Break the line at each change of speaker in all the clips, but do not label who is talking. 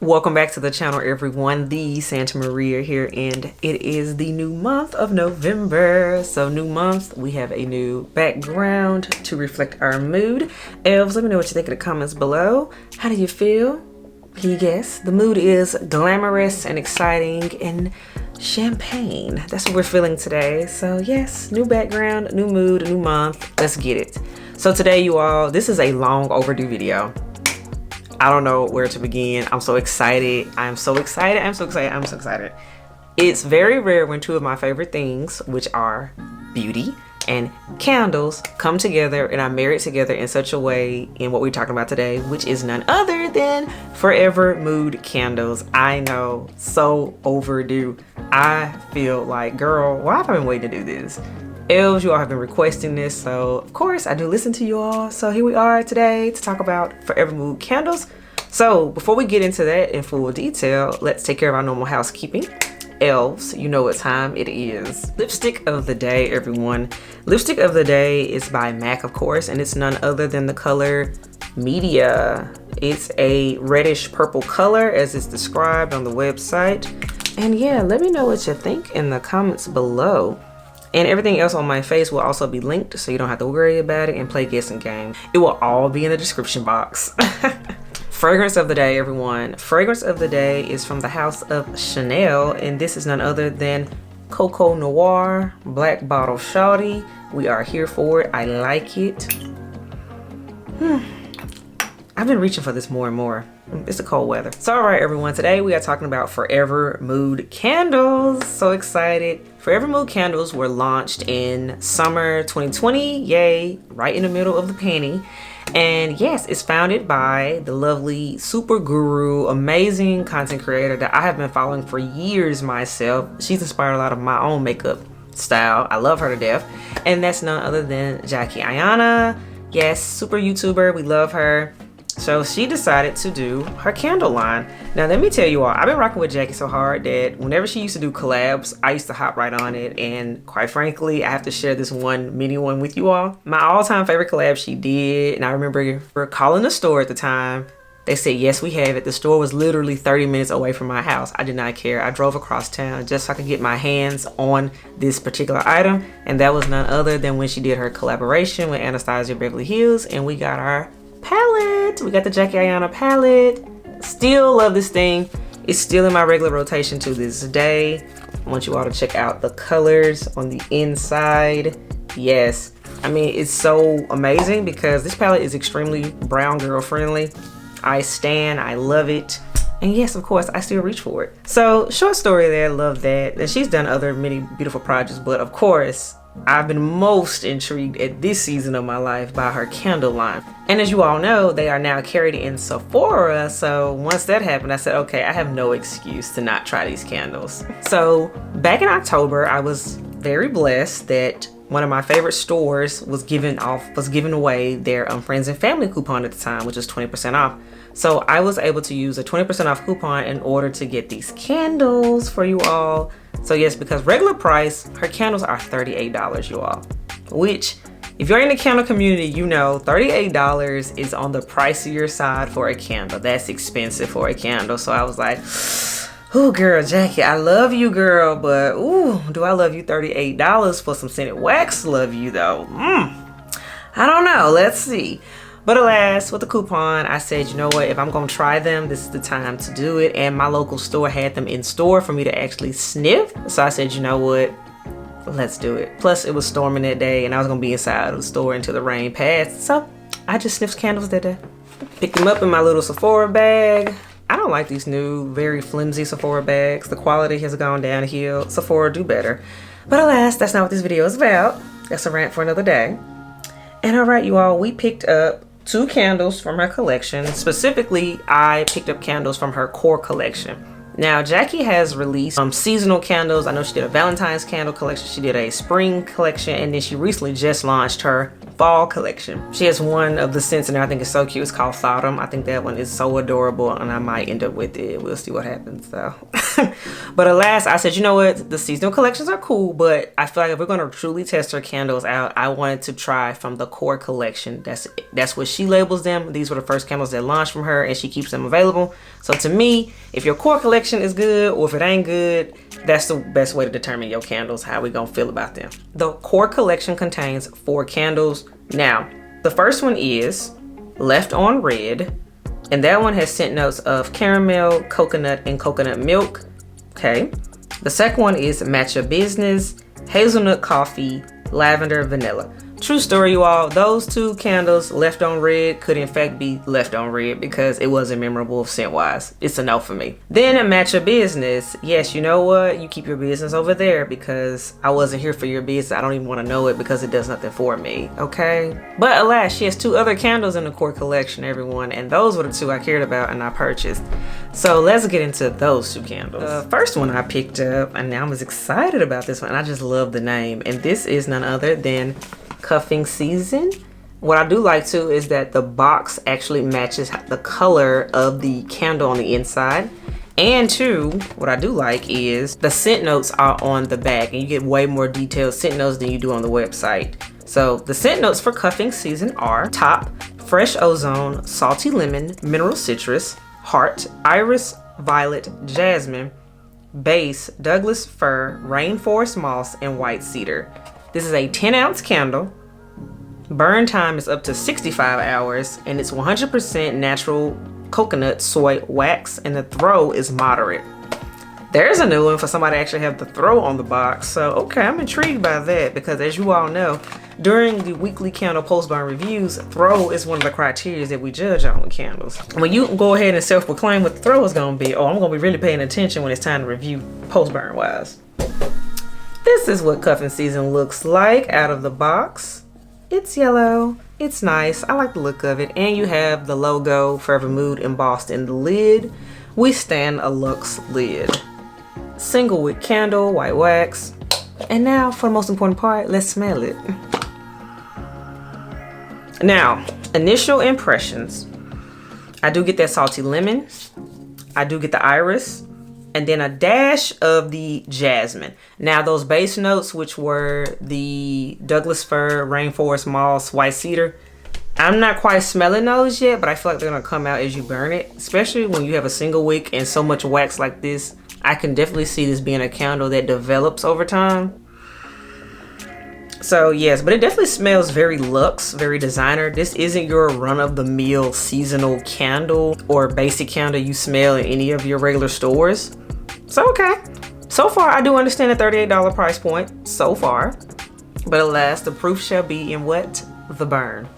Welcome back to the channel, everyone. The Santa Maria here, and it is the new month of November. So new month, we have a new background to reflect our mood. Elves, let me know what you think in the comments below. How do you feel? Can you guess? The mood is glamorous and exciting and champagne. That's what we're feeling today. So yes, new background, new mood, new month. Let's get it. So today, you all, this is a long overdue video. I don't know where to begin. I'm so excited. I'm so excited. I'm so excited. I'm so excited. It's very rare when two of my favorite things, which are beauty and candles, come together and are married together in such a way in what we're talking about today, which is none other than Forever Mood candles. I know, so overdue. I feel like, girl, why have I been waiting to do this? Elves, you all have been requesting this, so of course I do listen to you all. So here we are today to talk about Forever Mood candles. So before we get into that in full detail, let's take care of our normal housekeeping. Elves, you know what time it is. Lipstick of the day, everyone. Lipstick of the day is by MAC, of course, and it's none other than the color Media. It's a reddish purple color as it's described on the website. And yeah, let me know what you think in the comments below. And everything else on my face will also be linked, so you don't have to worry about it and play guessing game. It will all be in the description box. Fragrance of the day, everyone. Fragrance of the day is from the house of Chanel, and this is none other than Coco Noir Black Bottle Shawty. We are here for it. I like it. I've been reaching for this more and more. It's the cold weather. So all right, everyone, today we are talking about Forever Mood candles. So excited. Forever Mood candles were launched in summer 2020. Yay, right in the middle of the panty. And yes, it's founded by the lovely super guru, amazing content creator that I have been following for years myself. She's inspired a lot of my own makeup style. I love her to death. And that's none other than Jackie Ayanna. Yes, super YouTuber. We love her. So she decided to do her candle line. Now let me tell you all, I've been rocking with Jackie so hard that whenever she used to do collabs, I used to hop right on it. And quite frankly, I have to share this one mini one with you all. My all-time favorite collab she did, and I remember calling the store at the time. They said, yes, we have it. The store was literally 30 minutes away from my house. I did not care. I drove across town just so I could get my hands on this particular item. And that was none other than when she did her collaboration with Anastasia Beverly Hills, and we got our palette. We got the Jackie Ayanna palette. Still love this thing. It's still in my regular rotation to this day. I want you all to check out the colors on the inside. Yes, I mean, it's so amazing because this palette is extremely brown girl friendly. I love it. And yes, of course, I still reach for it. So short story there, love that. And she's done other many beautiful projects, but of course, I've been most intrigued at this season of my life by her candle line. And as you all know, they are now carried in Sephora. So once that happened, I said, okay, I have no excuse to not try these candles. So back in October, I was very blessed that one of my favorite stores was giving away their friends and family coupon at the time, which was 20% off. So I was able to use a 20% off coupon in order to get these candles for you all. So yes, because regular price, her candles are $38, you all. Which, if you're in the candle community, you know $38 is on the pricier side for a candle. That's expensive for a candle. So I was like, oh girl, Jackie, I love you, girl, but ooh, do I love you $38 for some scented wax? Love you though. I don't know. Let's see. But alas, with the coupon, I said, you know what, if I'm gonna try them, this is the time to do it. And my local store had them in store for me to actually sniff. So I said, you know what, let's do it. Plus it was storming that day and I was gonna be inside of the store until the rain passed. So I just sniffed candles that day. Picked them up in my little Sephora bag. I don't like these new, very flimsy Sephora bags. The quality has gone downhill. Sephora, do better. But alas, that's not what this video is about. That's a rant for another day. And all right, you all, we picked up 2 candles from her collection. Specifically, I picked up candles from her core collection. Now, Jackie has released seasonal candles. I know she did a Valentine's candle collection. She did a spring collection, and then she recently just launched her fall collection. She has one of the scents in there I think is so cute. It's called Autumn. I think that one is so adorable, and I might end up with it. We'll see what happens though. But alas, I said, you know what? The seasonal collections are cool, but I feel like if we're going to truly test her candles out, I wanted to try from the core collection. That's what she labels them. These were the first candles that launched from her, and she keeps them available. So to me, if your core collection is good or if it ain't good, that's the best way to determine your candles, how we gonna feel about them. The core collection contains 4 candles. Now, the first one is Left on Red, and that one has scent notes of caramel, coconut, and coconut milk. Okay. The second one is Matcha Business, hazelnut coffee, lavender, vanilla. True story, you all. Those 2 candles, Left on Red, could in fact be left on red because it wasn't memorable scent wise. It's a no for me. Then a Matcha Business. Yes, you know what? You keep your business over there because I wasn't here for your business. I don't even want to know it because it does nothing for me. Okay. But alas, she has 2 other candles in the core collection, everyone, and those were the 2 I cared about and I purchased. So let's get into those 2 candles. The first one I picked up, and now I was excited about this one, and I just love the name. And this is none other than Cuffing Season. What I do like too is that the box actually matches the color of the candle on the inside. And two, what I do like is the scent notes are on the back, and you get way more detailed scent notes than you do on the website. So the scent notes for Cuffing Season are top, fresh ozone, salty lemon, mineral citrus, heart, iris, violet, jasmine, base, Douglas fir, rainforest moss, and white cedar. This is a 10-ounce candle. Burn time is up to 65 hours, and it's 100% natural coconut soy wax, and the throw is moderate. There's a new one for somebody to actually have the throw on the box. So, okay, I'm intrigued by that because as you all know, during the weekly candle post-burn reviews, throw is one of the criteria that we judge on with candles. When you go ahead and self-proclaim what the throw is going to be, oh, I'm going to be really paying attention when it's time to review post-burn wise. This is what Cuffing Season looks like out of the box. It's yellow. It's nice. I like the look of it. And you have the logo Forever Mood embossed in the lid. We stand a luxe lid. Single wick candle, white wax. And now for the most important part, let's smell it. Now, initial impressions. I do get that salty lemon. I do get the iris. And then a dash of the jasmine. Now those base notes, which were the Douglas fir, rainforest moss, white cedar, I'm not quite smelling those yet, but I feel like they're gonna come out as you burn it, especially when you have a single wick and so much wax like this. I can definitely see this being a candle that develops over time. So yes, but it definitely smells very luxe, very designer. This isn't your run-of-the-mill seasonal candle or basic candle you smell in any of your regular stores. So okay, so far I do understand the $38 price point, so far. But alas, the proof shall be in what? The burn.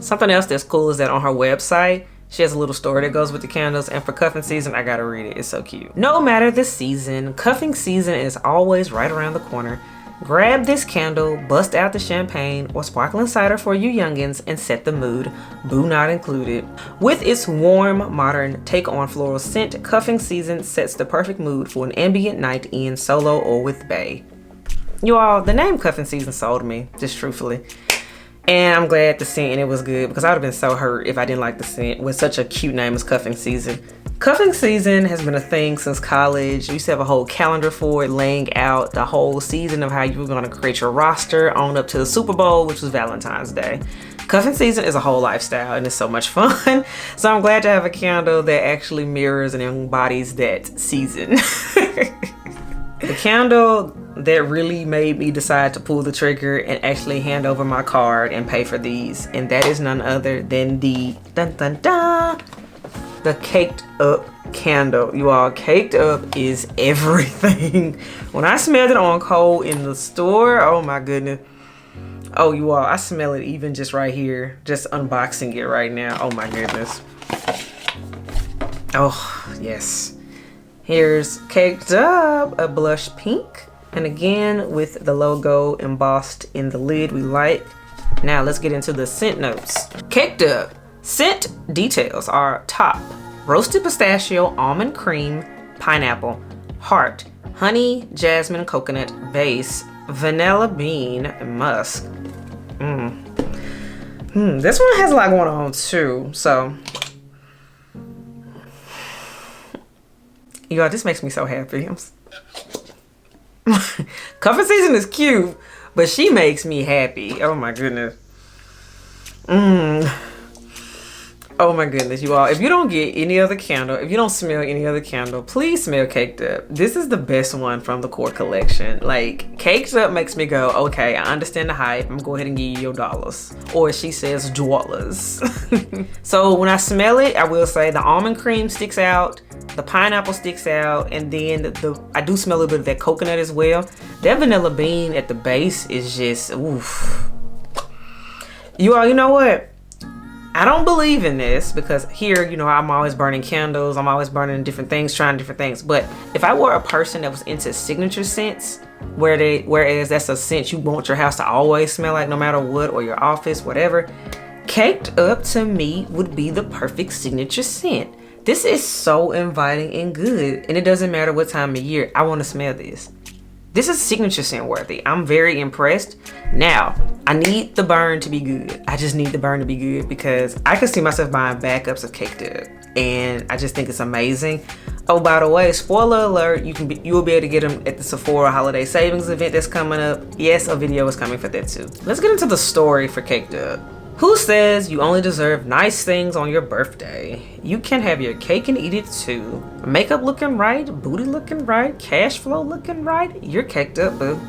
Something else that's cool is that on her website, she has a little story that goes with the candles, and for Cuffing Season, I gotta read it, it's so cute. No matter the season, Cuffing Season is always right around the corner. Grab this candle, bust out the champagne or sparkling cider for you youngins, and set the mood, boo not included. With its warm, modern, take-on floral scent, Cuffing Season sets the perfect mood for an ambient night in solo or with bae. You all, the name Cuffing Season sold me, just truthfully. And I'm glad the scent and it was good because I would have been so hurt if I didn't like the scent with such a cute name as Cuffing Season. Cuffing Season has been a thing since college. We used to have a whole calendar for it, laying out the whole season of how you were going to create your roster on up to the Super Bowl, which was Valentine's Day. Cuffing Season is a whole lifestyle and it's so much fun. So I'm glad to have a candle that actually mirrors and embodies that season. The candle that really made me decide to pull the trigger and actually hand over my card and pay for these, and that is none other than the the Caked Up candle. You all, Caked Up is everything. When I smelled it on cold in the store, oh my goodness. Oh, you all, I smell it even just right here, just unboxing it right now. Oh my goodness. Oh yes. Here's Caked Up, a blush pink, and again with the logo embossed in the lid we like. Now let's get into the scent notes. Caked Up. Scent details are top, roasted pistachio, almond cream, pineapple, heart, honey, jasmine, coconut, base, vanilla bean, and musk. This one has a lot going on too, so Y'all, this makes me so happy. Cuffing season is cute, but she makes me happy. Oh my goodness. Oh my goodness, you all. If you don't get any other candle, if you don't smell any other candle, please smell Caked Up. This is the best one from the core collection. Like, Caked Up makes me go, okay, I understand the hype. I'm gonna go ahead and give you your dollars. Or as she says, dollars. So when I smell it, I will say the almond cream sticks out, the pineapple sticks out, and then I do smell a little bit of that coconut as well. That vanilla bean at the base is just, oof. You all, you know what? I don't believe in this because here, you know, I'm always burning candles. I'm always burning different things, trying different things. But if I were a person that was into signature scents, whereas that's a scent you want your house to always smell like no matter what, or your office, whatever, Caked Up to me would be the perfect signature scent. This is so inviting and good. And it doesn't matter what time of year, I want to smell this. This is signature scent worthy. I'm very impressed. Now, I need the burn to be good. I just need the burn to be good because I could see myself buying backups of Caked Up, and I just think it's amazing. Oh, by the way, spoiler alert, you will be able to get them at the Sephora holiday savings event that's coming up. Yes, a video is coming for that too. Let's get into the story for Caked Up. Who says you only deserve nice things on your birthday? You can have your cake and eat it too. Makeup looking right, booty looking right, cash flow looking right, you're caked up, boo.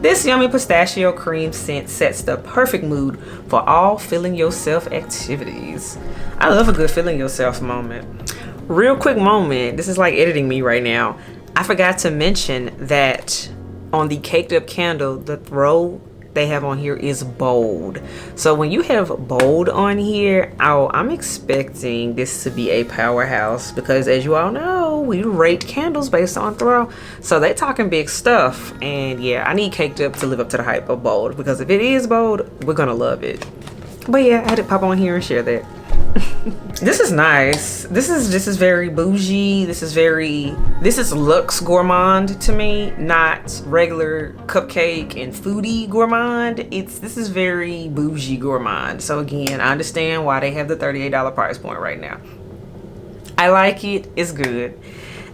This yummy pistachio cream scent sets the perfect mood for all feeling yourself activities. I love a good feeling yourself moment. Real quick moment, this is like editing me right now. I forgot to mention that on the Caked Up candle, the throw they have on here is bold. So when you have bold on here, I'm expecting this to be a powerhouse because as you all know, we rate candles based on throw. So they talking big stuff, and yeah, I need Caked Up to live up to the hype of bold because if it is bold, we're gonna love it. But yeah, I had to pop on here and share that. This is nice. This is very bougie. This is luxe gourmand to me, not regular cupcake and foodie gourmand. This is very bougie gourmand. So again, I understand why they have the $38 price point right now. I like it. It's good.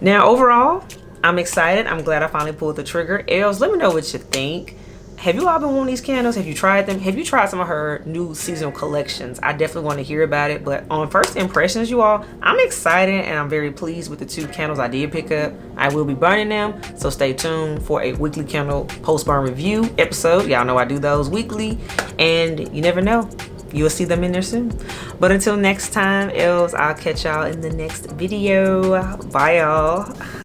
Now overall, I'm excited. I'm glad I finally pulled the trigger. Elves, let me know what you think. Have you all been wanting these candles? Have you tried them? Have you tried some of her new seasonal collections? I definitely want to hear about it. But on first impressions, you all, I'm excited and I'm very pleased with the 2 candles I did pick up. I will be burning them, so stay tuned for a weekly candle post-burn review episode. Y'all know I do those weekly, and you never know, you'll see them in there soon. But until next time, elves, I'll catch y'all in the next video. Bye, y'all.